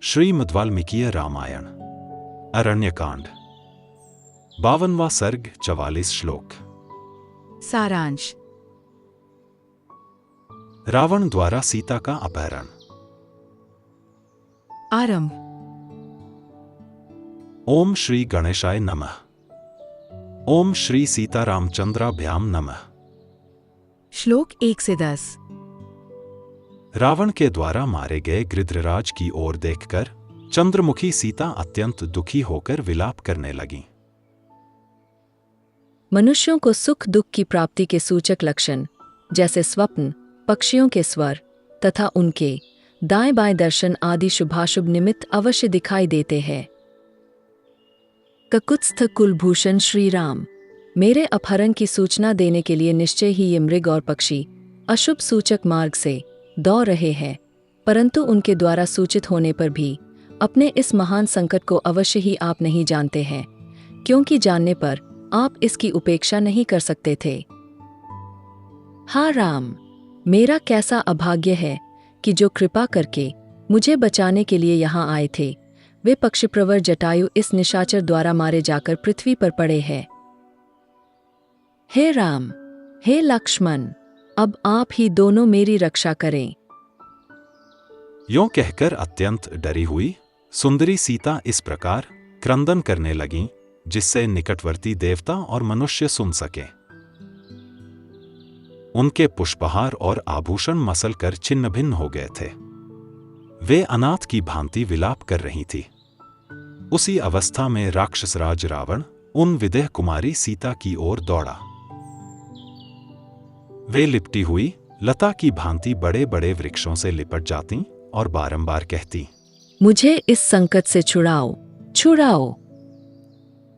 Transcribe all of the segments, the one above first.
श्रीमद् वाल्मीकीय रामायण अरण्यकांड 52वां सर्ग 44 श्लोक। सारांश। रावण द्वारा सीता का अपहरण। आरंभ। ओम श्री गणेशाय नमः। ओम श्री सीतारामचंद्राभ्याम नमः। श्लोक 1 से 10। रावण के द्वारा मारे गए गृध्रराज की ओर देखकर चंद्रमुखी सीता अत्यंत दुखी होकर विलाप करने लगी। मनुष्यों को सुख दुख की प्राप्ति के सूचक लक्षण जैसे स्वप्न, पक्षियों के स्वर तथा उनके दाएं बाएं दर्शन आदि शुभाशुभ निमित्त अवश्य दिखाई देते हैं। ककुत्स्थ कुलभूषण श्री राम, मेरे अपहरण की सूचना देने के लिए निश्चय ही ये मृग और पक्षी अशुभ सूचक मार्ग से दौड़ रहे हैं, परंतु उनके द्वारा सूचित होने पर भी अपने इस महान संकट को अवश्य ही आप नहीं जानते हैं, क्योंकि जानने पर आप इसकी उपेक्षा नहीं कर सकते थे। हाँ राम, मेरा कैसा अभाग्य है कि जो कृपा करके मुझे बचाने के लिए यहाँ आए थे, वे पक्षिप्रवर जटायु इस निशाचर द्वारा मारे जाकर पृथ्वी पर पड़े हैं। हे राम, हे लक्ष्मण, अब आप ही दोनों मेरी रक्षा करें। यों कहकर अत्यंत डरी हुई सुंदरी सीता इस प्रकार क्रंदन करने लगीं, जिससे निकटवर्ती देवता और मनुष्य सुन सके। उनके पुष्पहार और आभूषण मसल कर छिन्न भिन्न हो गए थे। वे अनाथ की भांति विलाप कर रही थी। उसी अवस्था में राक्षसराज रावण उन विदेह कुमारी सीता की ओर दौड़ा। वे लिपटी हुई लता की भांति बड़े बड़े वृक्षों से लिपट जाती और बारंबार कहती, मुझे इस संकट से छुड़ाओ, छुड़ाओ।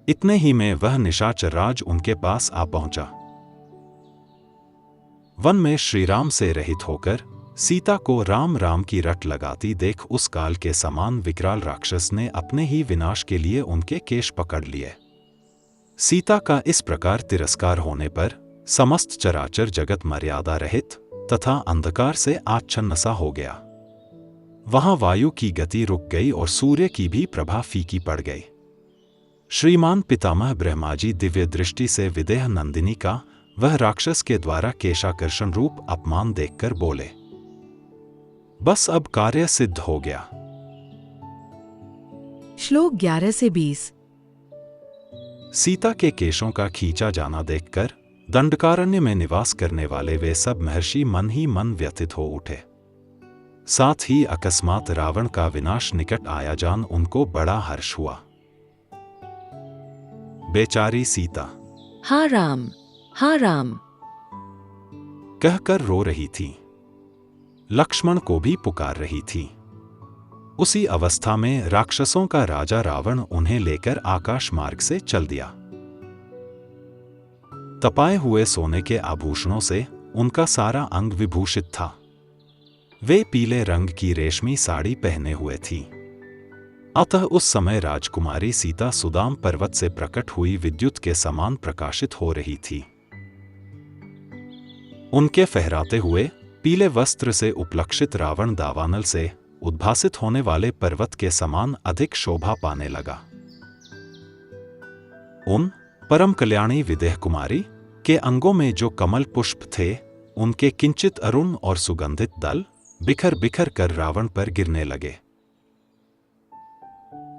इतने ही में वह निशाचर राज उनके पास आ पहुंचा। वन में श्रीराम से रहित होकर सीता को राम राम की रट लगाती देख उस काल के समान विकराल राक्षस ने अपने ही विनाश के लिए उनके केश पकड़ लिए। सीता का इस प्रकार तिरस्कार होने पर समस्त चराचर जगत मर्यादा रहित तथा अंधकार से आच्छन्न सा हो गया। वहां वायु की गति रुक गई और सूर्य की भी प्रभा फीकी पड़ गई। श्रीमान पितामह ब्रह्माजी दिव्य दृष्टि से विदेह नंदिनी का वह राक्षस के द्वारा केशाकर्षण रूप अपमान देखकर बोले, बस अब कार्य सिद्ध हो गया। श्लोक 11 से 20। सीता के केशों का खींचा जाना देखकर दंडकारण्य में निवास करने वाले वे सब महर्षि मन ही मन व्यथित हो उठे। साथ ही अकस्मात रावण का विनाश निकट आया जान उनको बड़ा हर्ष हुआ। बेचारी सीता हाँ राम, हाँ राम कहकर रो रही थी। लक्ष्मण को भी पुकार रही थी। उसी अवस्था में राक्षसों का राजा रावण उन्हें लेकर आकाश मार्ग से चल दिया। तपाए हुए सोने के आभूषणों से उनका सारा अंग विभूषित था। वे पीले रंग की रेशमी साड़ी पहने हुए थी। अतः उस समय राजकुमारी सीता सुदाम पर्वत से प्रकट हुई विद्युत के समान प्रकाशित हो रही थी। उनके फहराते हुए पीले वस्त्र से उपलक्षित रावण दावानल से उद्भासित होने वाले पर्वत के समान अधिक शोभा पाने लगा। उन परम कल्याणी विदेह कुमारी के अंगों में जो कमल पुष्प थे, उनके किंचित अरुण और सुगंधित दल बिखर बिखर कर रावण पर गिरने लगे।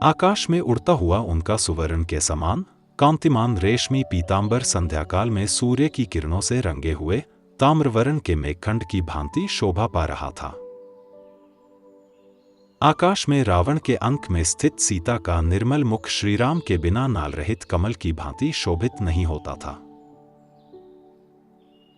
आकाश में उड़ता हुआ उनका सुवर्ण के समान कांतिमान रेशमी पीतांबर संध्याकाल में सूर्य की किरणों से रंगे हुए ताम्रवर्ण के मेघखंड की भांति शोभा पा रहा था। आकाश में रावण के अंक में स्थित सीता का निर्मल मुख श्रीराम के बिना नाल रहित कमल की भांति शोभित नहीं होता था।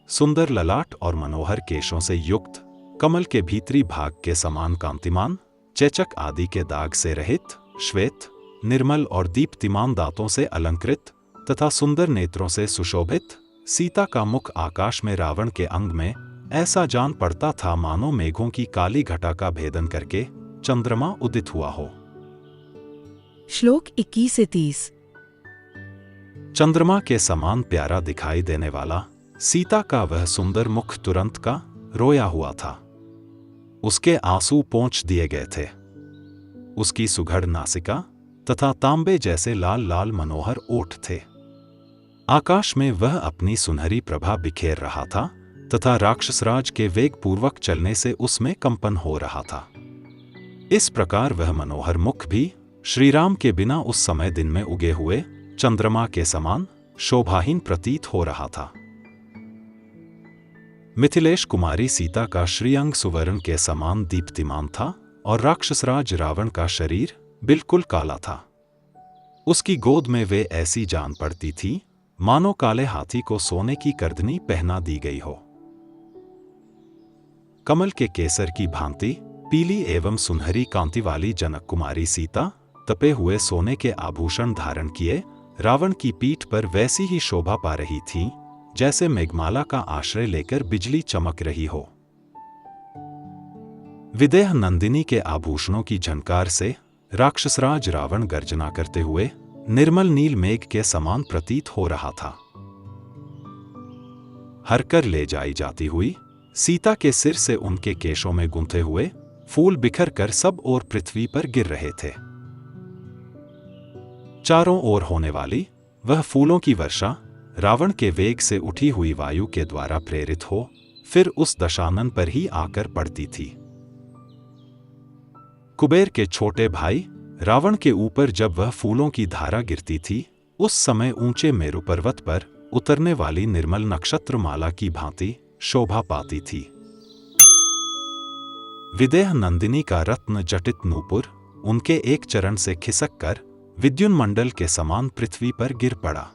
सुंदर ललाट और मनोहर केशों से युक्त कमल के भीतरी भाग के समान कांतिमान, चेचक आदि के दाग से रहित, श्वेत, निर्मल और दीप्तिमान दांतों से अलंकृत तथा सुंदर नेत्रों से सुशोभित सीता का मुख आकाश में रावण के अंग में ऐसा जान पड़ता था मानो मेघों की काली घटा का भेदन करके चंद्रमा उदित हुआ हो। श्लोक 21 से 30। चंद्रमा के समान प्यारा दिखाई देने वाला सीता का वह सुंदर मुख तुरंत का रोया हुआ था। उसके आंसू पोंछ दिए गए थे। उसकी सुघड़ नासिका तथा तांबे जैसे लाल लाल मनोहर ओठ थे। आकाश में वह अपनी सुनहरी प्रभा बिखेर रहा था तथा राक्षसराज के वेगपूर्वक चलने से उसमें कंपन हो रहा था। इस प्रकार वह मनोहर मुख भी श्रीराम के बिना उस समय दिन में उगे हुए चंद्रमा के समान शोभाहीन प्रतीत हो रहा था। मिथिलेश कुमारी सीता का श्रीअंग सुवर्ण के समान दीप्तिमान था और राक्षसराज रावण का शरीर बिल्कुल काला था। उसकी गोद में वे ऐसी जान पड़ती थी मानो काले हाथी को सोने की करधनी पहना दी गई हो। कमल के केसर की भांति पीली एवं सुनहरी कांति वाली जनक कुमारी सीता तपे हुए सोने के आभूषण धारण किए रावण की पीठ पर वैसी ही शोभा पा रही थी जैसे मेघमाला का आश्रय लेकर बिजली चमक रही हो। विदेह नंदिनी के आभूषणों की झनकार से राक्षसराज रावण गर्जना करते हुए निर्मल नील मेघ के समान प्रतीत हो रहा था। हरकर ले जाई जाती हुई सीता के सिर से उनके केशों में गुंथे हुए फूल बिखर कर सब ओर पृथ्वी पर गिर रहे थे। चारों ओर होने वाली वह फूलों की वर्षा रावण के वेग से उठी हुई वायु के द्वारा प्रेरित हो फिर उस दशानन पर ही आकर पड़ती थी। कुबेर के छोटे भाई रावण के ऊपर जब वह फूलों की धारा गिरती थी उस समय ऊंचे मेरु पर्वत पर उतरने वाली निर्मल नक्षत्रमाला की भांति शोभा पाती थी। विदेह नंदिनी का रत्न जटित नूपुर उनके एक चरण से खिसक कर विद्युन्मंडल के समान पृथ्वी पर गिर पड़ा।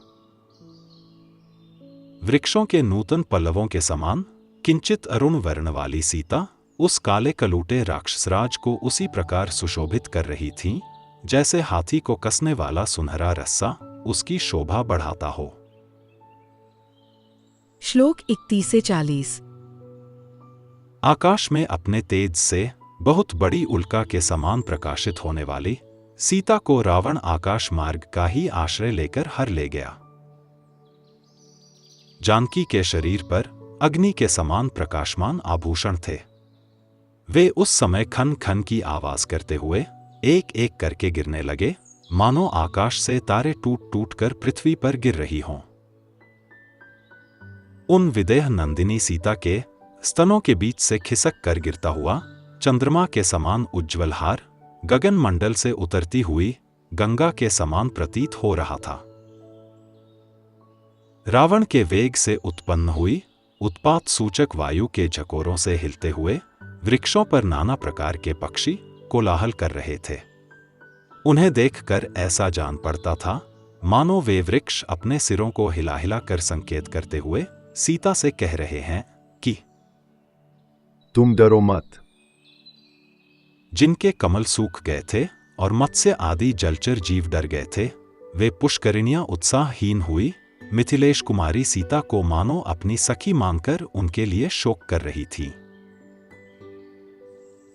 वृक्षों के नूतन पल्लवों के समान किंचित अरुण वर्ण वाली सीता उस काले कलूटे राक्षसराज को उसी प्रकार सुशोभित कर रही थी जैसे हाथी को कसने वाला सुनहरा रस्सा उसकी शोभा बढ़ाता हो। श्लोक 31 से 40। आकाश में अपने तेज से बहुत बड़ी उल्का के समान प्रकाशित होने वाली सीता को रावण आकाश मार्ग का ही आश्रय लेकर हर ले गया। जानकी के शरीर पर अग्नि के समान प्रकाशमान आभूषण थे। वे उस समय खन खन की आवाज करते हुए एक एक करके गिरने लगे मानो आकाश से तारे टूट टूट कर पृथ्वी पर गिर रही हों। उन विदेह नंदिनी सीता के स्तनों के बीच से खिसक कर गिरता हुआ चंद्रमा के समान उज्ज्वल हार गगन मंडल से उतरती हुई गंगा के समान प्रतीत हो रहा था। रावण के वेग से उत्पन्न हुई उत्पात सूचक वायु के झकोरों से हिलते हुए वृक्षों पर नाना प्रकार के पक्षी कोलाहल कर रहे थे। उन्हें देखकर ऐसा जान पड़ता था मानो वे वृक्ष अपने सिरों को हिला हिला कर संकेत करते हुए सीता से कह रहे हैं कि तुम डरो मत। जिनके कमल सूख गए थे और मत्स्य आदि जलचर जीव डर गए थे वे पुष्करिणियां उत्साहहीन हुई मिथिलेश कुमारी सीता को मानो अपनी सखी मानकर उनके लिए शोक कर रही थी।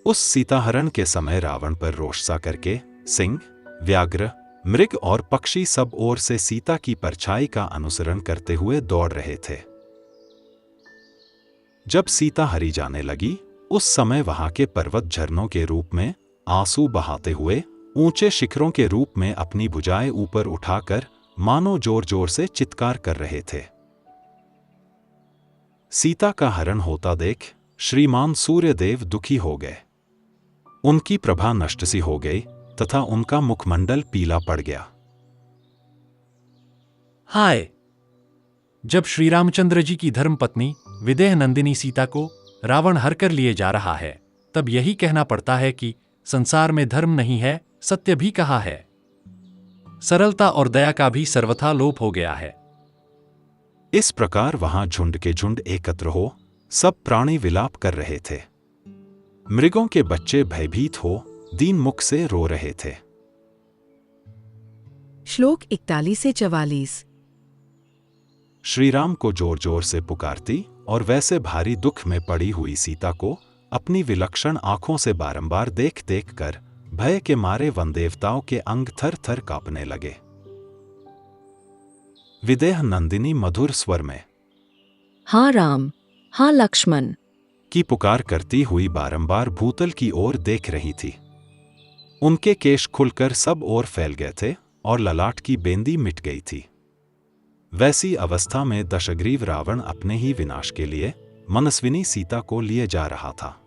उस सीताहरण के समय रावण पर रोष सा करके सिंह, व्याघ्र, मृग और पक्षी सब ओर से सीता की परछाई का अनुसरण करते हुए दौड़ रहे थे। जब सीता हरी जाने लगी उस समय वहां के पर्वत झरनों के रूप में आंसू बहाते हुए ऊंचे शिखरों के रूप में अपनी भुजाएं ऊपर उठाकर मानो जोर जोर से चित्कार कर रहे थे। सीता का हरण होता देख श्रीमान सूर्यदेव दुखी हो गए। उनकी प्रभा नष्ट सी हो गई तथा उनका मुखमंडल पीला पड़ गया। हाय! जब श्री रामचंद्र जी की धर्मपत्नी विदेह नंदिनी सीता को रावण हर कर लिए जा रहा है तब यही कहना पड़ता है कि संसार में धर्म नहीं है, सत्य भी कहा है। सरलता और दया का भी सर्वथा लोप हो गया है। इस प्रकार वहां झुंड के झुंड एकत्र हो सब प्राणी विलाप कर रहे थे। मृगों के बच्चे भयभीत हो दीन मुख से रो रहे थे। श्लोक 41 से 44। श्रीराम को जोर जोर से पुकारती और वैसे भारी दुख में पड़ी हुई सीता को अपनी विलक्षण आंखों से बारंबार देख देख कर भय के मारे वनदेवताओं के अंग थर थर कांपने लगे। विदेह नंदिनी मधुर स्वर में हाँ राम, हाँ लक्ष्मण की पुकार करती हुई बारंबार भूतल की ओर देख रही थी। उनके केश खुलकर सब ओर फैल गए थे और ललाट की बेंदी मिट गई थी। वैसी अवस्था में दशग्रीव रावण अपने ही विनाश के लिए मनस्विनी सीता को लिए जा रहा था।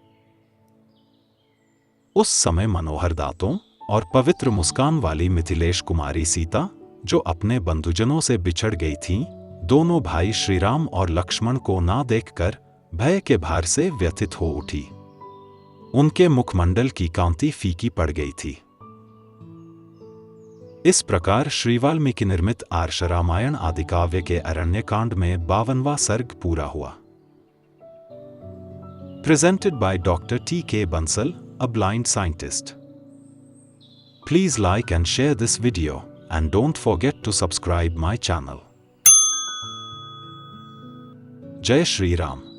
उस समय मनोहर दांतों और पवित्र मुस्कान वाली मिथिलेश कुमारी सीता, जो अपने बंधुजनों से बिछड़ गई थीं, दोनों भाई श्रीराम और लक्ष्मण को ना देखकर भय के भार से व्यथित हो उठी। उनके मुखमंडल की कांति फीकी पड़ गई थी। इस प्रकार श्री वाल्मीकि निर्मित आर्ष रामायण आदि काव्य के अरण्यकांड में 52वां सर्ग पूरा हुआ। Presented by doctor T.K. Bansal, a blind scientist. Please like and share this video, and don't forget to subscribe my channel. Jai Shri Ram.